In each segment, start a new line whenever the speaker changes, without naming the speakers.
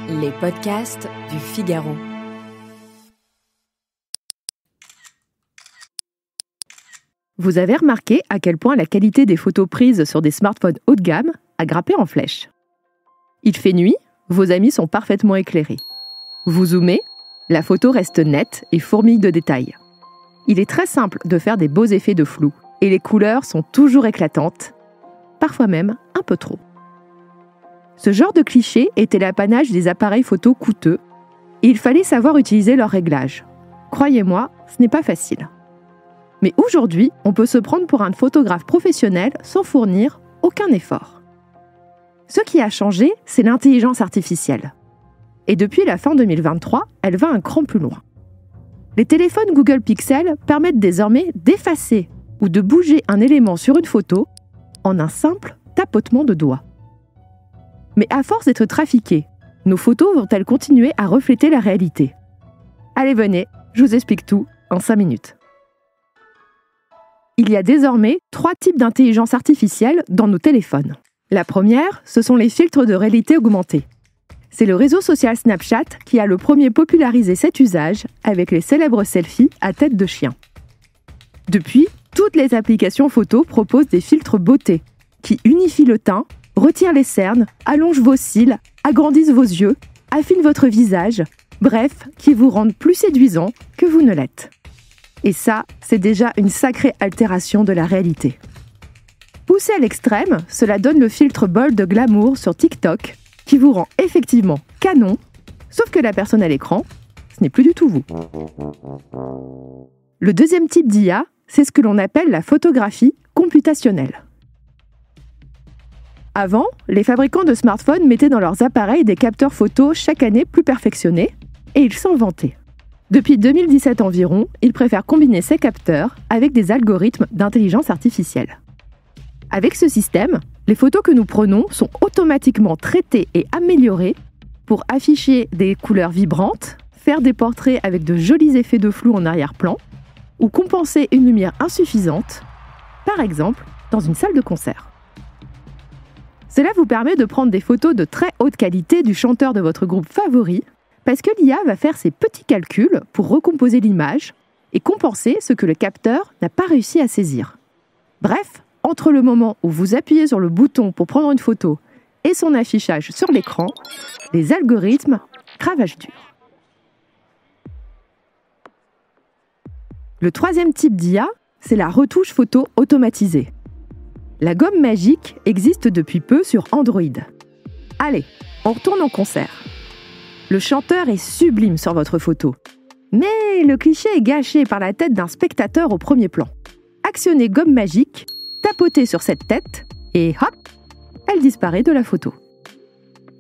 Les podcasts du Figaro.
Vous avez remarqué à quel point la qualité des photos prises sur des smartphones haut de gamme a grimpé en flèche. Il fait nuit, vos amis sont parfaitement éclairés. Vous zoomez, la photo reste nette et fourmille de détails. Il est très simple de faire des beaux effets de flou et les couleurs sont toujours éclatantes, parfois même un peu trop. Ce genre de cliché était l'apanage des appareils photo coûteux et il fallait savoir utiliser leur réglage. Croyez-moi, ce n'est pas facile. Mais aujourd'hui, on peut se prendre pour un photographe professionnel sans fournir aucun effort. Ce qui a changé, c'est l'intelligence artificielle. Et depuis la fin 2023, elle va un cran plus loin. Les téléphones Google Pixel permettent désormais d'effacer ou de bouger un élément sur une photo en un simple tapotement de doigts. Mais à force d'être trafiquées, nos photos vont-elles continuer à refléter la réalité ? Allez, venez, je vous explique tout en 5 minutes. Il y a désormais 3 types d'intelligence artificielle dans nos téléphones. La première, ce sont les filtres de réalité augmentée. C'est le réseau social Snapchat qui a le premier popularisé cet usage avec les célèbres selfies à tête de chien. Depuis, toutes les applications photo proposent des filtres beauté qui unifient le teint, retirent les cernes, allongent vos cils, agrandissent vos yeux, affinent votre visage, bref, qui vous rendent plus séduisant que vous ne l'êtes. Et ça, c'est déjà une sacrée altération de la réalité. Poussé à l'extrême, cela donne le filtre bold glamour sur TikTok, qui vous rend effectivement canon, sauf que la personne à l'écran, ce n'est plus du tout vous. Le deuxième type d'IA, c'est ce que l'on appelle la photographie computationnelle. Avant, les fabricants de smartphones mettaient dans leurs appareils des capteurs photos chaque année plus perfectionnés, et ils s'en vantaient. Depuis 2017 environ, ils préfèrent combiner ces capteurs avec des algorithmes d'intelligence artificielle. Avec ce système, les photos que nous prenons sont automatiquement traitées et améliorées pour afficher des couleurs vibrantes, faire des portraits avec de jolis effets de flou en arrière-plan, ou compenser une lumière insuffisante, par exemple dans une salle de concert. Cela vous permet de prendre des photos de très haute qualité du chanteur de votre groupe favori, parce que l'IA va faire ses petits calculs pour recomposer l'image et compenser ce que le capteur n'a pas réussi à saisir. Bref, entre le moment où vous appuyez sur le bouton pour prendre une photo et son affichage sur l'écran, les algorithmes cravagent dur. Le troisième type d'IA, c'est la retouche photo automatisée. La gomme magique existe depuis peu sur Android. Allez, on retourne en concert. Le chanteur est sublime sur votre photo. Mais le cliché est gâché par la tête d'un spectateur au premier plan. Actionnez gomme magique, tapotez sur cette tête et hop, elle disparaît de la photo.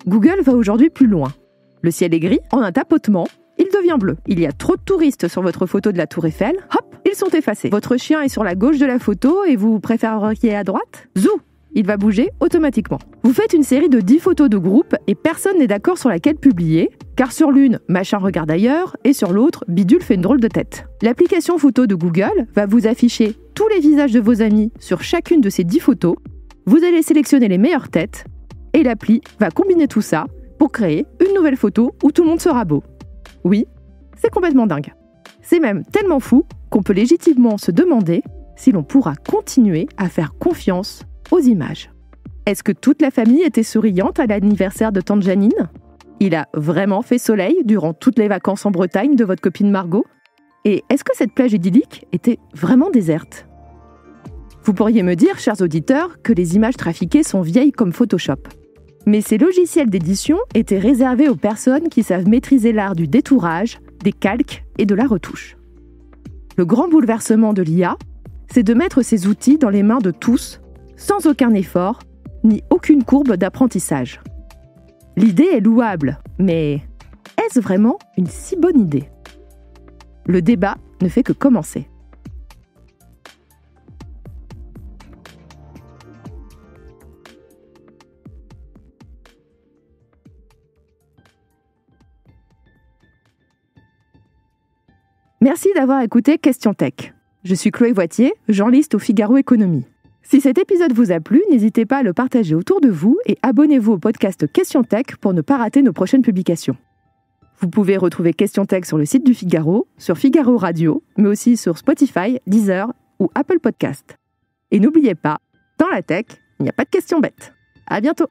Google va aujourd'hui plus loin. Le ciel est gris, en un tapotement, il devient bleu. Il y a trop de touristes sur votre photo de la Tour Eiffel, hop, ils sont effacés. Votre chien est sur la gauche de la photo et vous préféreriez à droite ? Zou, il va bouger automatiquement. Vous faites une série de 10 photos de groupe et personne n'est d'accord sur laquelle publier, car sur l'une, machin regarde ailleurs, et sur l'autre, bidule fait une drôle de tête. L'application photo de Google va vous afficher tous les visages de vos amis sur chacune de ces 10 photos. Vous allez sélectionner les meilleures têtes, et l'appli va combiner tout ça pour créer une nouvelle photo où tout le monde sera beau. Oui, c'est complètement dingue. C'est même tellement fou qu'on peut légitimement se demander si l'on pourra continuer à faire confiance aux images. Est-ce que toute la famille était souriante à l'anniversaire de tante Janine ? Il a vraiment fait soleil durant toutes les vacances en Bretagne de votre copine Margot ? Et est-ce que cette plage idyllique était vraiment déserte ? Vous pourriez me dire, chers auditeurs, que les images trafiquées sont vieilles comme Photoshop. Mais ces logiciels d'édition étaient réservés aux personnes qui savent maîtriser l'art du détourage, des calques et de la retouche. Le grand bouleversement de l'IA, c'est de mettre ces outils dans les mains de tous, sans aucun effort, ni aucune courbe d'apprentissage. L'idée est louable, mais est-ce vraiment une si bonne idée ? Le débat ne fait que commencer. Merci d'avoir écouté Question Tech. Je suis Chloé Voitier, journaliste au Figaro Économie. Si cet épisode vous a plu, n'hésitez pas à le partager autour de vous et abonnez-vous au podcast Question Tech pour ne pas rater nos prochaines publications. Vous pouvez retrouver Question Tech sur le site du Figaro, sur Figaro Radio, mais aussi sur Spotify, Deezer ou Apple Podcast. Et n'oubliez pas, dans la tech, il n'y a pas de questions bêtes. À bientôt!